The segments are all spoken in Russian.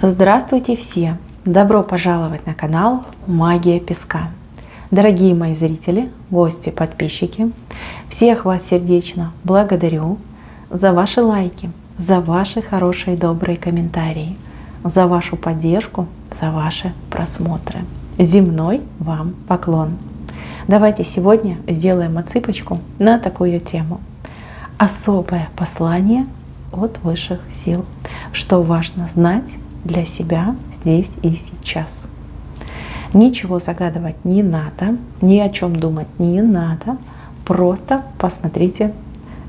Здравствуйте все! Добро пожаловать на канал Магия Песка. Дорогие мои зрители, гости, подписчики, всех вас сердечно благодарю за ваши лайки, за ваши хорошие добрые комментарии, за вашу поддержку, за ваши просмотры. Земной вам поклон! Давайте сегодня сделаем отсыпочку на такую тему. Особое послание от высших сил. Что важно знать для себя здесь и сейчас. Ничего загадывать не надо, ни о чем думать не надо. Просто посмотрите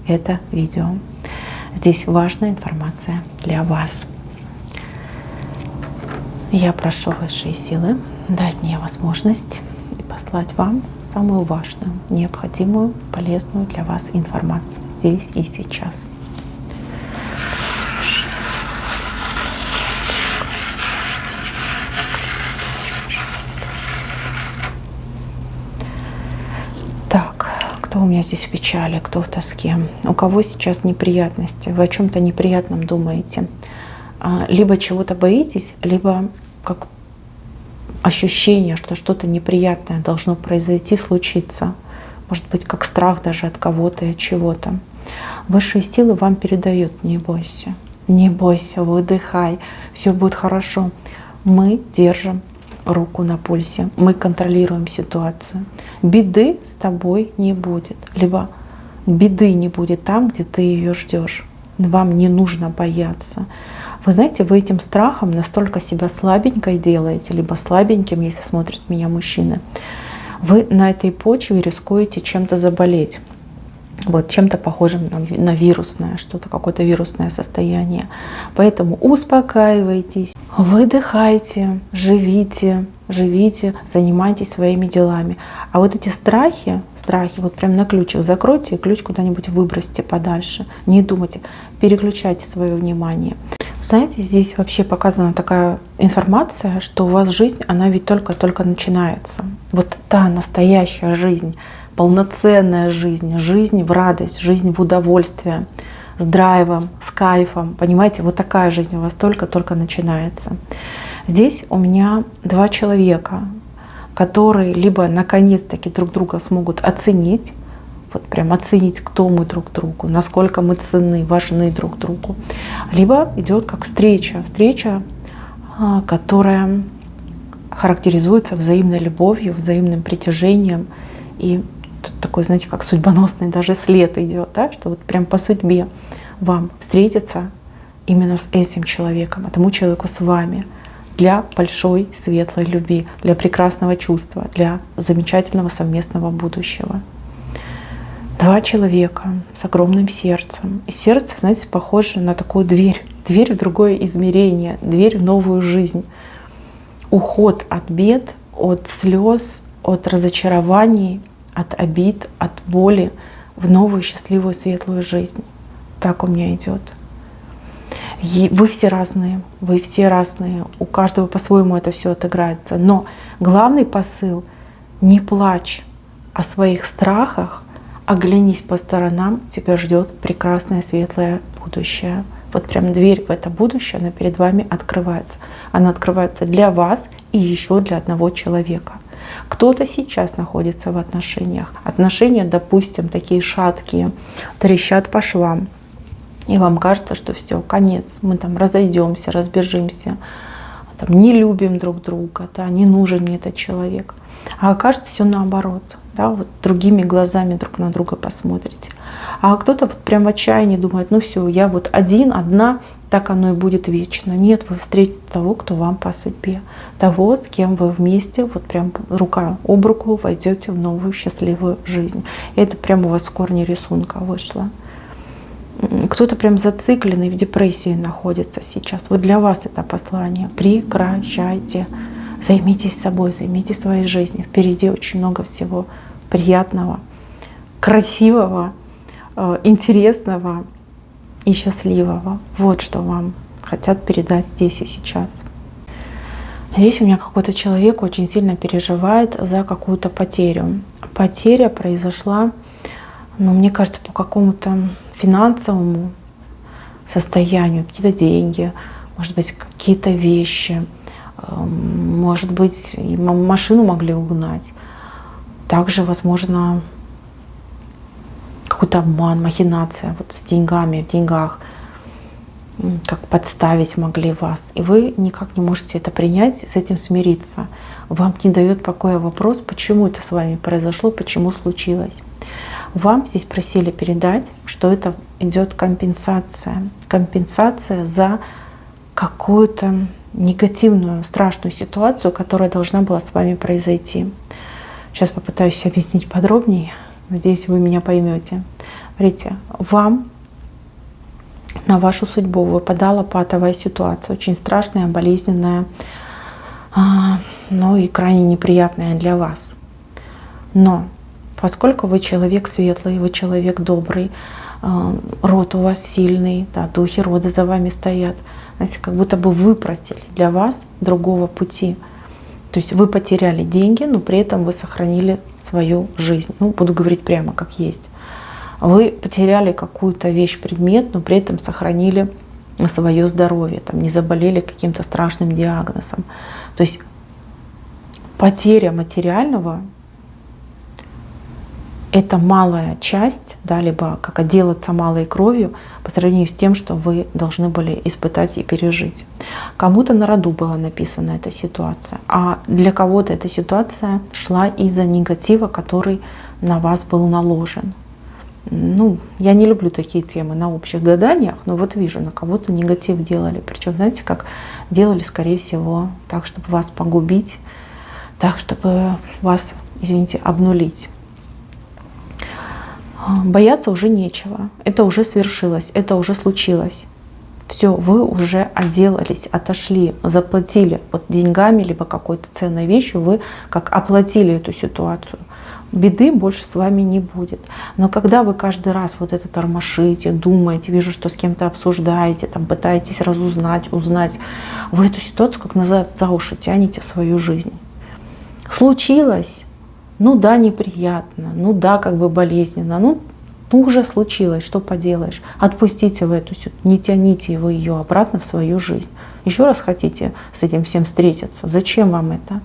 это видео. Здесь важная информация для вас. Я прошу высшие силы дать мне возможность и послать вам самую важную, необходимую, полезную для вас информацию здесь и сейчас. Так, кто у меня здесь в печали, кто в тоске? У кого сейчас неприятности? Вы о чем-то неприятном думаете? Либо чего-то боитесь, либо как ощущение, что что-то неприятное должно произойти, случиться. Может быть, как страх даже от кого-то и от чего-то. Высшие силы вам передают: не бойся, не бойся, выдыхай, все будет хорошо. Мы держим руку на пульсе, мы контролируем ситуацию. Беды с тобой не будет, либо беды не будет там, где ты ее ждешь. Вам не нужно бояться. Вы знаете, вы этим страхом настолько себя слабенькой делаете, либо слабеньким, если смотрят меня мужчины. Вы на этой почве рискуете чем-то заболеть. Вот чем-то похожим на вирусное, что-то, какое-то вирусное состояние. Поэтому успокаивайтесь, выдыхайте, живите, занимайтесь своими делами. А вот эти страхи, вот прям на ключик закройте и ключ куда-нибудь выбросьте подальше. Не думайте, переключайте свое внимание. Знаете, здесь вообще показана такая информация, что у вас жизнь, она ведь только-только начинается. Вот та настоящая жизнь, полноценная жизнь, жизнь в радость, жизнь в удовольствие, с драйвом, с кайфом. Понимаете, вот такая жизнь у вас только-только начинается. Здесь у меня два человека, которые либо наконец-таки друг друга смогут оценить, вот прям оценить, кто мы друг другу, насколько мы ценны, важны друг другу. Либо идет как встреча, которая характеризуется взаимной любовью, взаимным притяжением. И тут такой, знаете, как судьбоносный даже след идет, да? Что вот прям по судьбе вам встретиться именно с этим человеком, этому человеку с вами, для большой светлой любви, для прекрасного чувства, для замечательного совместного будущего. Два человека с огромным сердцем. И сердце, знаете, похоже на такую дверь в другое измерение, дверь в новую жизнь. Уход от бед, от слез, от разочарований, от обид, от боли в новую счастливую светлую жизнь. Так у меня идет. Вы все разные, у каждого по-своему это все отыграется. Но главный посыл: не плачь о своих страхах, оглянись по сторонам, тебя ждет прекрасное светлое будущее. Вот прям дверь в это будущее, она перед вами открывается. Она открывается для вас и еще для одного человека. Кто-то сейчас находится в отношениях. Отношения, допустим, такие шаткие, трещат по швам. И вам кажется, что все, конец, мы там разойдемся, разбежимся, там, не любим друг друга, да, не нужен мне этот человек. А окажется все наоборот. Да, вот другими глазами друг на друга посмотрите. А кто-то вот прям в отчаянии думает: ну все, я вот одна, так оно и будет вечно. Нет, вы встретите того, кто вам по судьбе, того, с кем вы вместе, вот прям рука об руку войдете в новую счастливую жизнь. И это прям у вас в корне рисунка вышло. Кто-то прям зацикленный в депрессии находится сейчас. Вот для вас это послание. Прекращайте. Займитесь собой, займитесь своей жизнью. Впереди очень много всего приятного, красивого, интересного и счастливого. Вот что вам хотят передать здесь и сейчас. Здесь у меня какой-то человек очень сильно переживает за какую-то потерю. Потеря произошла, мне кажется, по какому-то финансовому состоянию, какие-то деньги, может быть, какие-то вещи, может быть, машину могли угнать. Также, возможно, какой-то обман, махинация вот с деньгами, в деньгах, как подставить могли вас. И вы никак не можете это принять, с этим смириться. Вам не дает покоя вопрос, почему это с вами произошло, почему случилось. Вам здесь просили передать, что это идет компенсация. Компенсация за какую-то негативную, страшную ситуацию, которая должна была с вами произойти. Сейчас попытаюсь объяснить подробнее. Надеюсь, вы меня поймете. Смотрите, вам на вашу судьбу выпадала патовая ситуация, очень страшная, болезненная, но и крайне неприятная для вас. Но поскольку вы человек светлый, вы человек добрый, род у вас сильный, да, духи рода за вами стоят, знаете, как будто бы выпросили для вас другого пути. То есть вы потеряли деньги, но при этом вы сохранили свою жизнь. Ну, буду говорить прямо как есть. Вы потеряли какую-то вещь, предмет, но при этом сохранили свое здоровье, там, не заболели каким-то страшным диагнозом. То есть потеря материального — это малая часть, да, либо как отделаться малой кровью по сравнению с тем, что вы должны были испытать и пережить. Кому-то на роду была написана эта ситуация, а для кого-то эта ситуация шла из-за негатива, который на вас был наложен. Ну, я не люблю такие темы на общих гаданиях, но вот вижу, на кого-то негатив делали. Причем, знаете, как делали, скорее всего, так, чтобы вас погубить, так, чтобы вас, извините, обнулить. Бояться уже нечего. Это уже свершилось, это уже случилось. Все, вы уже отделались, отошли, заплатили вот деньгами, либо какой-то ценной вещью, вы как оплатили эту ситуацию. Беды больше с вами не будет. Но когда вы каждый раз вот это тормошите, думаете, вижу, что с кем-то обсуждаете, там, пытаетесь разузнать, узнать, вы эту ситуацию как назад за уши тянете в свою жизнь. Случилось. Ну да, неприятно, ну да, как бы болезненно, ну уже случилось, что поделаешь. Отпустите вы эту ситуацию, не тяните вы ее обратно в свою жизнь. Еще раз хотите с этим всем встретиться? Зачем вам это?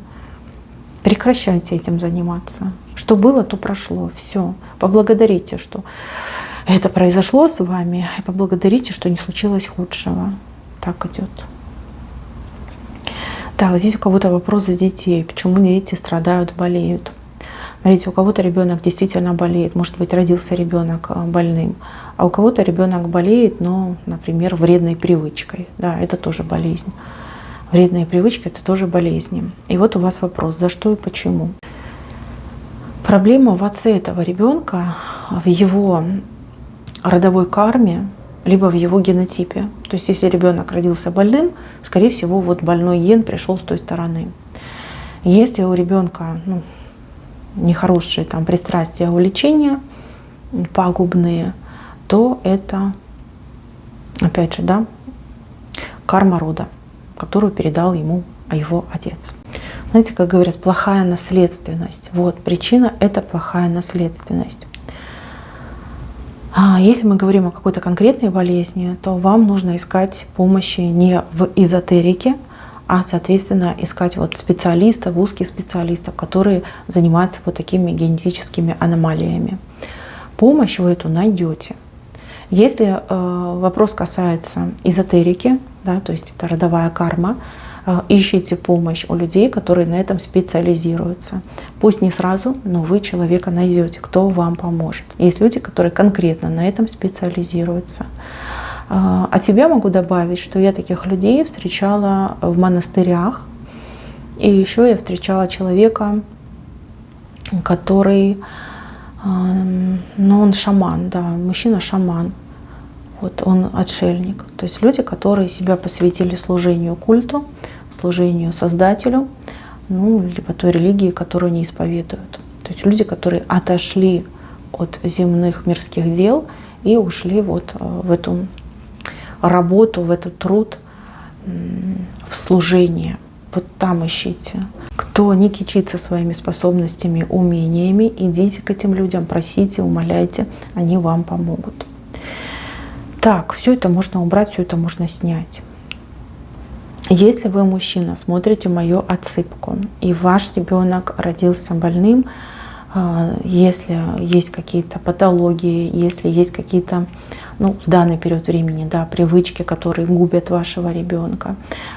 Прекращайте этим заниматься. Что было, то прошло. Все. Поблагодарите, что это произошло с вами, и поблагодарите, что не случилось худшего. Так идет. Так, здесь у кого-то вопрос за детей. Почему дети страдают, болеют? Смотрите, у кого-то ребенок действительно болеет, может быть, родился ребенок больным, а у кого-то ребенок болеет, но, например, вредной привычкой. Да, это тоже болезнь. Вредные привычки — это тоже болезни. И вот у вас вопрос, за что и почему? Проблема в отце этого ребенка, в его родовой карме, либо в его генотипе. То есть, если ребенок родился больным, скорее всего, вот больной ген пришел с той стороны. Если у ребенка нехорошие там пристрастия, увлечения пагубные, то это, опять же, да, карма рода, которую передал ему его отец. Знаете, как говорят, плохая наследственность. Вот причина — это плохая наследственность. Если мы говорим о какой-то конкретной болезни, то вам нужно искать помощи не в эзотерике, а, соответственно, искать вот специалистов, узких специалистов, которые занимаются вот такими генетическими аномалиями. Помощь вы эту найдете. Если вопрос касается эзотерики, да, то есть это родовая карма, ищите помощь у людей, которые на этом специализируются. Пусть не сразу, но вы человека найдете, кто вам поможет. Есть люди, которые конкретно на этом специализируются. От себя могу добавить, что я таких людей встречала в монастырях. И еще я встречала человека, который, он шаман, да, мужчина-шаман. Вот он отшельник. То есть люди, которые себя посвятили служению культу, служению Создателю, либо той религии, которую они исповедуют. То есть люди, которые отошли от земных мирских дел и ушли вот в эту работу, в этот труд, в служение. Вот там ищите. Кто не кичится своими способностями, умениями, идите к этим людям, просите, умоляйте, они вам помогут. Так, все это можно убрать, все это можно снять. Если вы мужчина, смотрите мою отсыпку, и ваш ребенок родился больным, если есть какие-то патологии, если есть какие-то, ну, в данный период времени, да, привычки, которые губят вашего ребенка,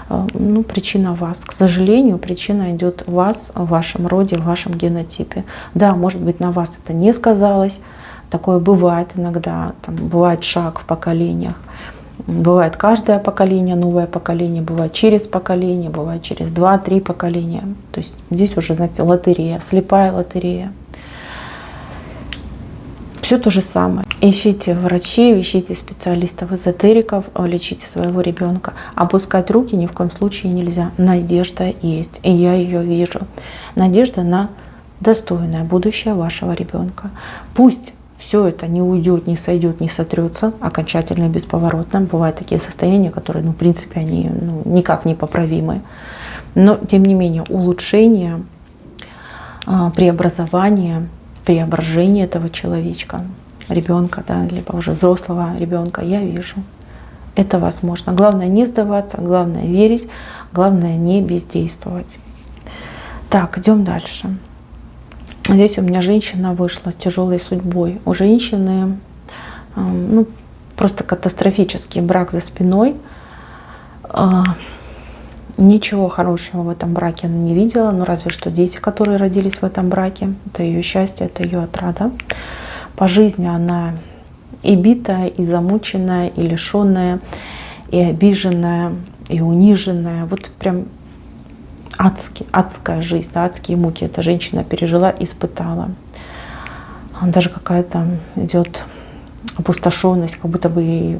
ну, причина вас. К сожалению, причина идет в вас, в вашем роде, в вашем генотипе. Да, может быть, на вас это не сказалось, такое бывает иногда, там, бывает шаг в поколениях. Бывает каждое поколение, новое поколение, бывает через поколение, бывает через 2-3 поколения. То есть здесь уже, знаете, лотерея, слепая лотерея. Все то же самое. Ищите врачей, ищите специалистов, эзотериков, лечите своего ребенка. Опускать руки ни в коем случае нельзя. Надежда есть, и я ее вижу. Надежда на достойное будущее вашего ребенка. Пусть все это не уйдет, не сойдет, не сотрется окончательно и бесповоротно. Бывают такие состояния, которые, ну, в принципе, они никак не поправимы. Но, тем не менее, улучшение, преобразование, преображение этого человечка, ребенка, да, либо уже взрослого ребенка, я вижу. Это возможно. Главное не сдаваться, главное верить, главное не бездействовать. Так, идем дальше. Здесь у меня женщина вышла с тяжелой судьбой. У женщины ну, просто катастрофический брак за спиной. Ничего хорошего в этом браке она не видела, но разве что дети, которые родились в этом браке. Это ее счастье, это ее отрада. По жизни она и битая, и замученная, и лишенная, и обиженная, и униженная. Вот прям адская жизнь, да, адские муки эта женщина пережила, испытала. Даже какая-то идет опустошенность, как будто бы ей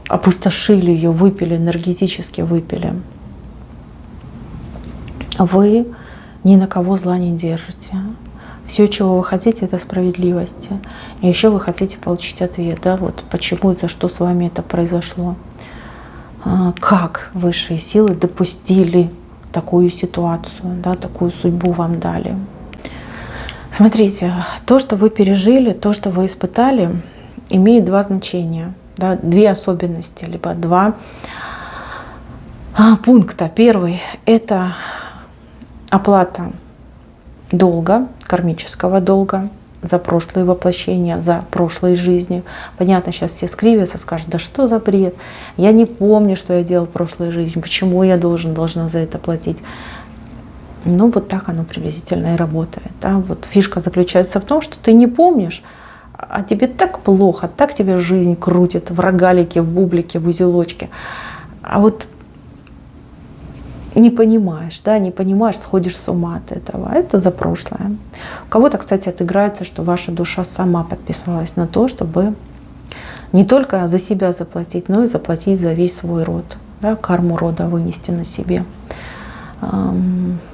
опустошили ее, выпили, энергетически выпили. Вы ни на кого зла не держите. Все, чего вы хотите, это справедливости. И еще вы хотите получить ответ, да, вот почему и за что с вами это произошло. Как высшие силы допустили такую ситуацию, да, такую судьбу вам дали. Смотрите, то, что вы пережили, то, что вы испытали, имеет два значения, да, две особенности, либо два пункта. Первый — это оплата долга, кармического долга за прошлые воплощения, за прошлые жизни. Понятно, сейчас все скривятся, скажут: да что за бред, я не помню, что я делал в прошлой жизни, почему я должна за это платить. Ну вот так оно приблизительно и работает. Да? Вот фишка заключается в том, что ты не помнишь, а тебе так плохо, так тебя жизнь крутит в рогалике, в бублике, в узелочке. А вот не понимаешь, да, не понимаешь, сходишь с ума от этого. Это за прошлое. У кого-то, кстати, отыграется, что ваша душа сама подписалась на то, чтобы не только за себя заплатить, но и заплатить за весь свой род, да, карму рода вынести на себе.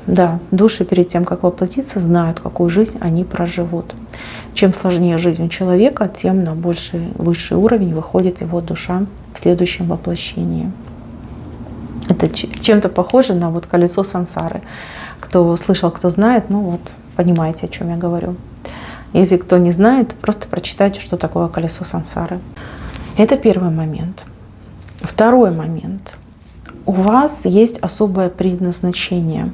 Да, души перед тем, как воплотиться, знают, какую жизнь они проживут. Чем сложнее жизнь у человека, тем на высший уровень выходит его душа в следующем воплощении. Это чем-то похоже на вот колесо сансары. Кто слышал, кто знает, ну вот понимаете, о чем я говорю. Если кто не знает, просто прочитайте, что такое колесо сансары. Это первый момент. Второй момент. У вас есть особое предназначение,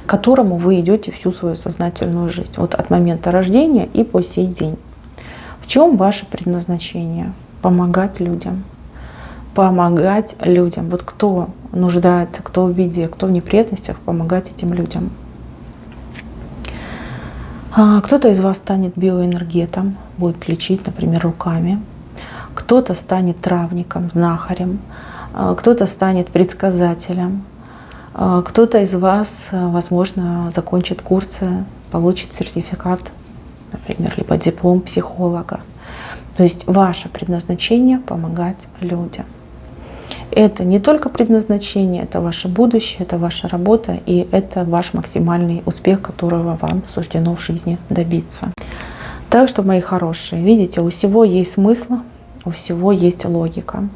к которому вы идете всю свою сознательную жизнь. Вот от момента рождения и по сей день. В чем ваше предназначение? Помогать людям. Помогать людям. Вот кто нуждается, кто в беде, кто в неприятностях, помогать этим людям. Кто-то из вас станет биоэнергетом, будет лечить, например, руками. Кто-то станет травником, знахарем. Кто-то станет предсказателем. Кто-то из вас, возможно, закончит курсы, получит сертификат, например, либо диплом психолога. То есть ваше предназначение — помогать людям. Это не только предназначение, это ваше будущее, это ваша работа, и это ваш максимальный успех, которого вам суждено в жизни добиться. Так что, мои хорошие, видите, у всего есть смысл, у всего есть логика.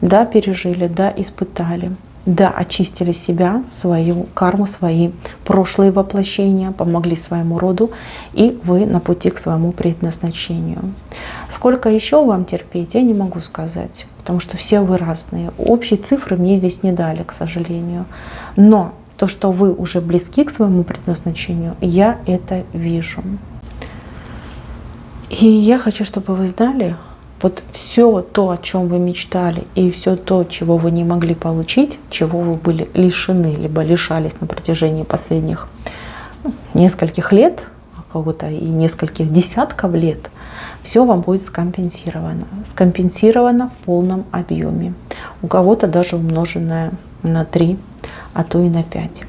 Да, пережили, да, испытали. да, очистили себя, свою карму, свои прошлые воплощения, помогли своему роду, и вы на пути к своему предназначению. Сколько еще вам терпеть, я не могу сказать, потому что все вы разные. Общие цифры мне здесь не дали, к сожалению. Но то, что вы уже близки к своему предназначению, я это вижу. И я хочу, чтобы вы знали, вот все то, о чем вы мечтали, и все то, чего вы не могли получить, чего вы были лишены, либо лишались на протяжении последних нескольких лет, а кого-то и нескольких десятков лет, все вам будет скомпенсировано. Скомпенсировано в полном объеме. У кого-то даже умноженное на 3, а то и на 5.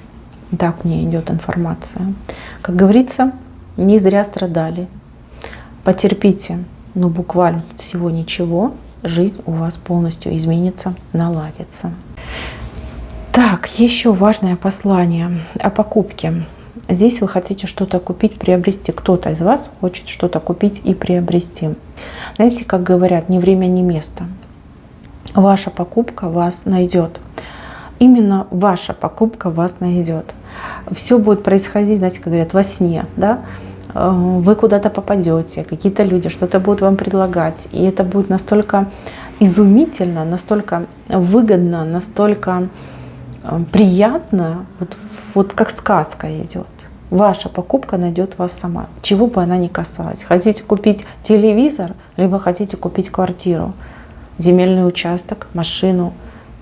Так мне идет информация. Как говорится, не зря страдали. Потерпите. Но буквально всего ничего, жизнь у вас полностью изменится, наладится. Так, еще важное послание о покупке. Здесь вы хотите что-то купить, приобрести. Кто-то из вас хочет что-то купить и приобрести. Знаете, как говорят, ни время, ни место. Ваша покупка вас найдет. Именно ваша покупка вас найдет. Все будет происходить, знаете, как говорят, во сне, да? Вы куда-то попадете, какие-то люди что-то будут вам предлагать, и это будет настолько изумительно, настолько выгодно, настолько приятно, вот как сказка идет. Ваша покупка найдет вас сама, чего бы она ни касалась. Хотите купить телевизор, либо хотите купить квартиру, земельный участок, машину,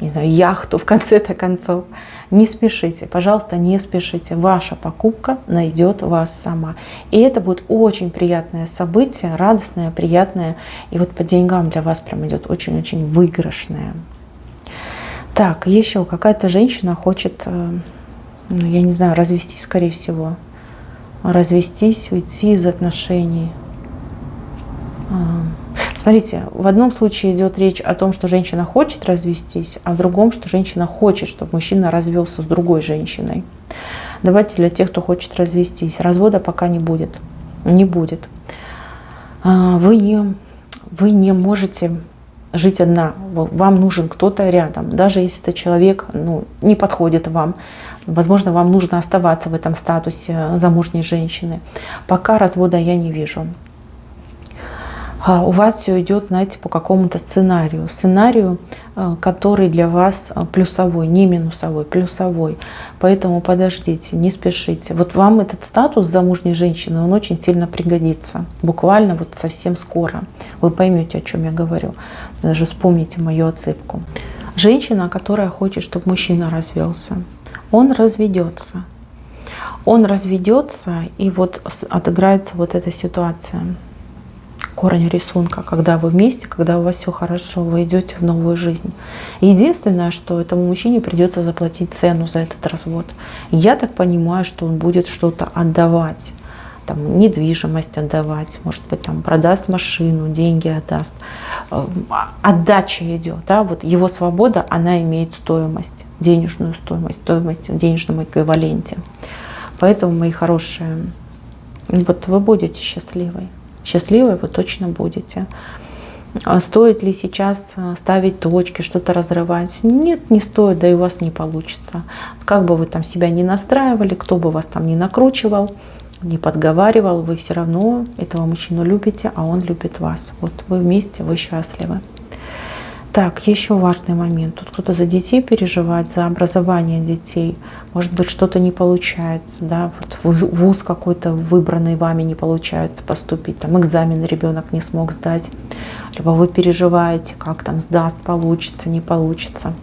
не знаю, яхту в конце-то концов. Не спешите, пожалуйста, не спешите. Ваша покупка найдет вас сама. И это будет очень приятное событие, радостное, приятное. И вот по деньгам для вас прям идет очень-очень выигрышное. Так, еще какая-то женщина хочет, я не знаю, развестись, скорее всего. Развестись, уйти из отношений. Смотрите, в одном случае идет речь о том, что женщина хочет развестись, а в другом, что женщина хочет, чтобы мужчина развелся с другой женщиной. Давайте для тех, кто хочет развестись. Развода пока не будет. Не будет. Вы не можете жить одна. Вам нужен кто-то рядом. Даже если этот человек не подходит вам. Возможно, вам нужно оставаться в этом статусе замужней женщины. Пока развода я не вижу. У вас все идет, знаете, по какому-то сценарию, который для вас плюсовой, не минусовой, плюсовой. Поэтому подождите, не спешите. Вот вам этот статус замужней женщины, он очень сильно пригодится. Буквально вот совсем скоро. Вы поймете, о чем я говорю. Даже вспомните мою отсыпку. Женщина, которая хочет, чтобы мужчина развелся, он разведется. Он разведется, и вот отыграется вот эта ситуация. Корень рисунка, когда вы вместе, когда у вас все хорошо, вы идете в новую жизнь. Единственное, что этому мужчине придется заплатить цену за этот развод. Я так понимаю, что он будет что-то отдавать, там, недвижимость отдавать, может быть, там, продаст машину, деньги отдаст. Отдача идет, да, вот его свобода, она имеет стоимость, денежную стоимость в денежном эквиваленте. Поэтому, мои хорошие, вот вы будете счастливой. Счастливой вы точно будете. Стоит ли сейчас ставить точки, что-то разрывать? Нет, не стоит, да и у вас не получится. Как бы вы там себя не настраивали, кто бы вас там не накручивал, не подговаривал, вы все равно этого мужчину любите, а он любит вас. Вот вы вместе, вы счастливы. Так, еще важный момент. Тут кто-то за детей переживает, за образование детей. Может быть, что-то не получается, да, вот вуз какой-то выбранный вами не получается поступить, там экзамен ребенок не смог сдать, либо вы переживаете, как там сдаст, получится, не получится.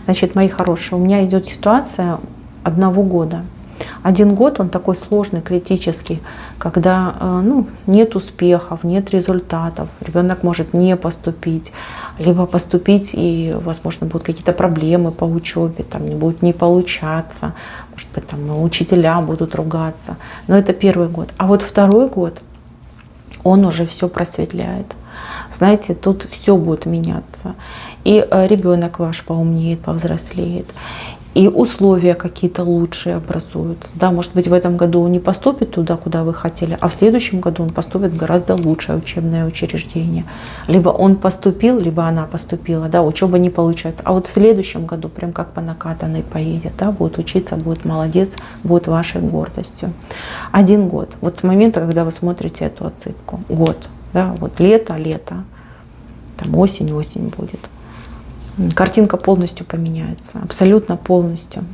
Значит, мои хорошие, у меня идет ситуация 1 года. 1 год, он такой сложный, критический, когда нет успехов, нет результатов, ребенок может не поступить, либо поступить и, возможно, будут какие-то проблемы по учебе, там не будет не получаться, может быть, там учителя будут ругаться. Но это 1 год. А вот 2 год, он уже все просветляет. Знаете, тут все будет меняться. И ребенок ваш поумнеет, повзрослеет. и условия какие-то лучшие образуются. Да, может быть, в этом году он не поступит туда, куда вы хотели, а в следующем году он поступит в гораздо лучшее учебное учреждение. Либо он поступил, либо она поступила, да, учеба не получается. А вот в следующем году прям как по накатанной поедет, да, будет учиться, будет молодец, будет вашей гордостью. 1 год. Вот с момента, когда вы смотрите эту отсыпку. Год. Да, вот лето, там осень будет. Картинка полностью поменяется, абсолютно полностью.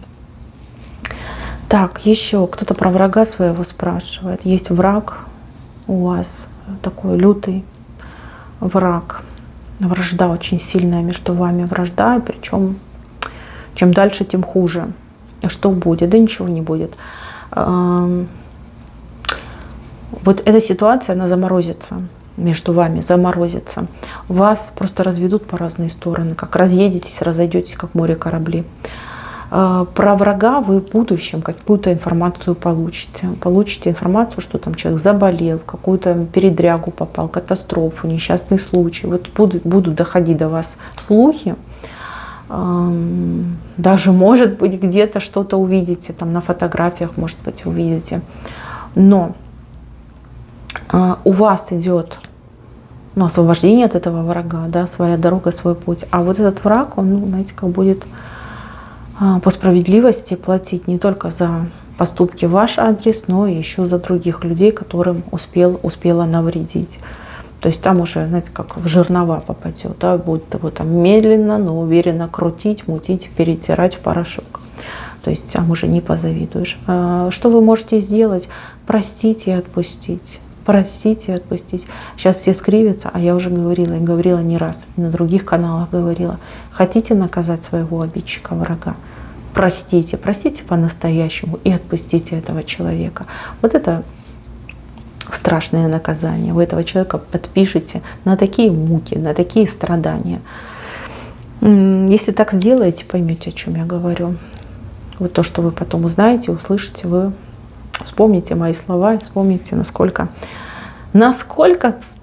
Так, еще кто-то про врага своего спрашивает. Есть враг у вас, такой лютый враг, вражда очень сильная между вами, вражда, причем чем дальше, тем хуже. Что будет? Да ничего не будет. Вот эта ситуация, она заморозится. Между вами заморозится. Вас просто разведут по разные стороны, как разъедетесь, разойдетесь, как море корабли. Про врага вы в будущем какую-то информацию получите. Получите информацию, что там человек заболел, в какую-то передрягу попал, катастрофу, несчастный случай. Вот будут доходить до вас слухи. Даже, может быть, где-то что-то увидите, там на фотографиях, может быть, увидите. Но у вас идет освобождение от этого врага, да, своя дорога, свой путь. А вот этот враг, он, знаете, как будет по справедливости платить не только за поступки в ваш адрес, но и еще за других людей, которым успела навредить. То есть там уже, знаете, как в жернова попадет, да, будет его там медленно, но уверенно крутить, мутить, перетирать в порошок. То есть там уже не позавидуешь. Что вы можете сделать? Простить и отпустить. Простить и отпустить. Сейчас все скривятся, а я уже говорила, и говорила не раз, на других каналах говорила. Хотите наказать своего обидчика, врага? Простите, простите по-настоящему и отпустите этого человека. Вот это страшное наказание. Вы этого человека подпишете на такие муки, на такие страдания. Если так сделаете, поймете, о чем я говорю. Вот то, что вы потом узнаете, услышите, вы вспомните мои слова и вспомните, насколько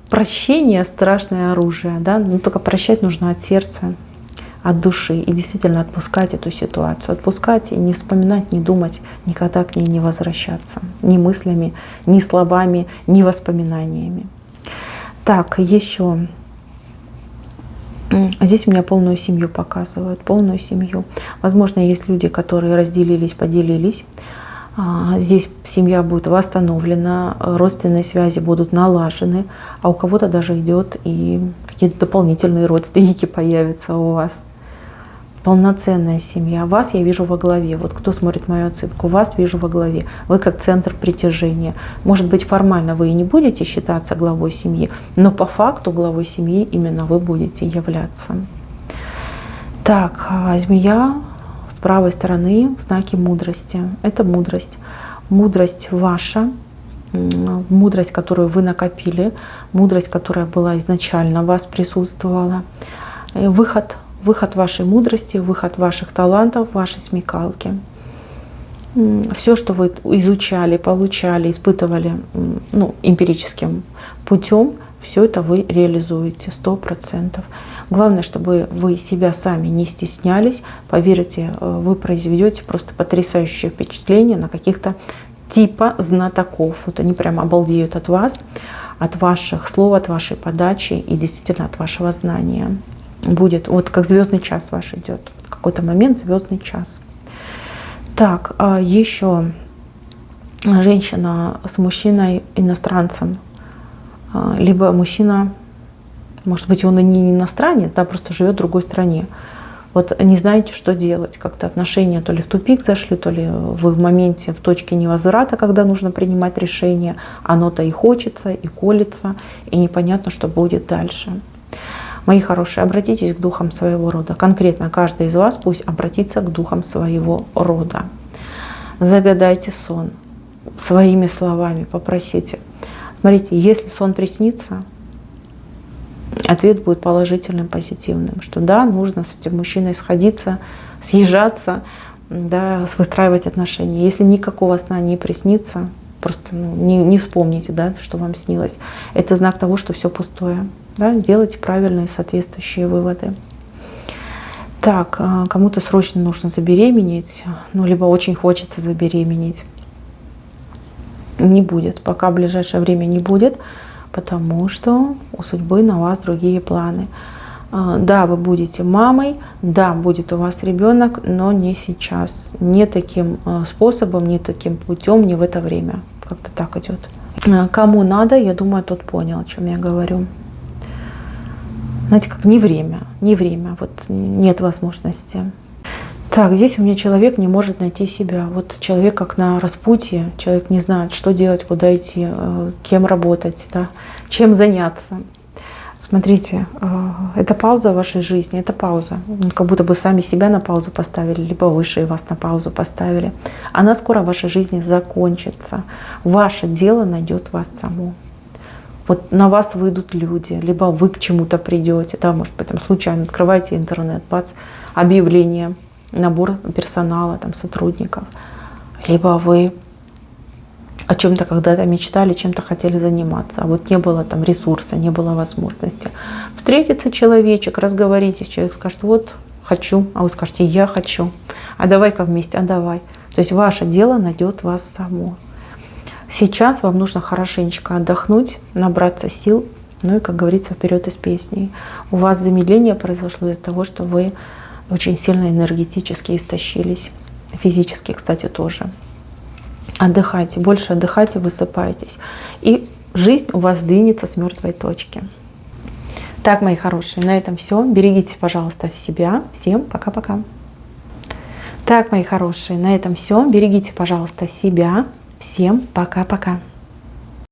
прощение страшное оружие. Да? Но только прощать нужно от сердца, от души. И действительно отпускать эту ситуацию. Отпускать и не вспоминать, не думать, никогда к ней не возвращаться. Ни мыслями, ни словами, ни воспоминаниями. Так, еще. Здесь у меня полную семью показывают. Полную семью. Возможно, есть люди, которые разделились, поделились. Здесь семья будет восстановлена, родственные связи будут налажены, а у кого-то даже идет и какие-то дополнительные родственники появятся у вас. Полноценная семья. Вас я вижу во главе. Вот кто смотрит мою отсылку, вас вижу во главе. Вы как центр притяжения. Может быть, формально вы и не будете считаться главой семьи, но по факту главой семьи именно вы будете являться. Так, змея. С правой стороны знаки мудрости. Это мудрость. Мудрость ваша, мудрость, которую вы накопили, мудрость, которая была изначально в вас присутствовала. Выход вашей мудрости, выход ваших талантов, вашей смекалки. Все, что вы изучали, получали, испытывали эмпирическим путем, все это вы реализуете 100%. Главное, чтобы вы себя сами не стеснялись. Поверьте, вы произведете просто потрясающее впечатление на каких-то типа знатоков. Вот они прямо обалдеют от вас, от ваших слов, от вашей подачи и действительно от вашего знания. Будет вот как звездный час ваш идет. В какой-то момент звездный час. Так, еще женщина с мужчиной иностранцем. Либо мужчина, может быть, он и не иностранец, да, просто живет в другой стране. Вот не знаете, что делать. Как-то отношения то ли в тупик зашли, то ли вы в моменте, в точке невозврата, когда нужно принимать решение. Оно-то и хочется, и колется, и непонятно, что будет дальше. Мои хорошие, обратитесь к духам своего рода. Конкретно каждый из вас пусть обратится к духам своего рода. Загадайте сон. Своими словами попросите. Смотрите, если сон приснится, ответ будет положительным, позитивным. Что да, нужно с этим мужчиной сходиться, съезжаться, да, выстраивать отношения. Если никакого сна не приснится, просто не вспомните, да, что вам снилось. Это знак того, что все пустое. Да, делайте правильные соответствующие выводы. Так, кому-то срочно нужно забеременеть, ну, либо очень хочется забеременеть. Не будет, пока в ближайшее время не будет, потому что у судьбы на вас другие планы. Да, вы будете мамой, да, будет у вас ребенок, но не сейчас, не таким способом, не таким путем, не в это время. Как-то так идет. Кому надо, я думаю, тот понял, о чем я говорю. Знаете, как не время, вот нет возможности. Так, здесь у меня человек не может найти себя. Вот человек как на распутье, человек не знает, что делать, куда идти, кем работать, да, чем заняться. Смотрите, это пауза в вашей жизни, это пауза. Как будто бы сами себя на паузу поставили, либо высшие вас на паузу поставили. Она скоро в вашей жизни закончится. Ваше дело найдет вас само. Вот на вас выйдут люди, либо вы к чему-то придете, да, может быть, там случайно открываете интернет, бац, объявление, набор персонала, там, сотрудников, либо вы о чем-то когда-то мечтали, чем-то хотели заниматься, а вот не было там ресурса, не было возможности. Встретится человечек, разговоритесь, человек скажет, вот, хочу, а вы скажете, я хочу, а давай-ка вместе, а давай. То есть ваше дело найдет вас само. Сейчас вам нужно хорошенечко отдохнуть, набраться сил, ну и, как говорится, вперед из песней. У вас замедление произошло из-за того, что вы очень сильно энергетически истощились, физически, кстати, тоже. Отдыхайте, больше отдыхайте, высыпайтесь. И жизнь у вас сдвинется с мертвой точки. Так, мои хорошие, на этом все. Берегите, пожалуйста, себя. Всем пока-пока. Так, мои хорошие, на этом все. Берегите, пожалуйста, себя. Всем пока-пока.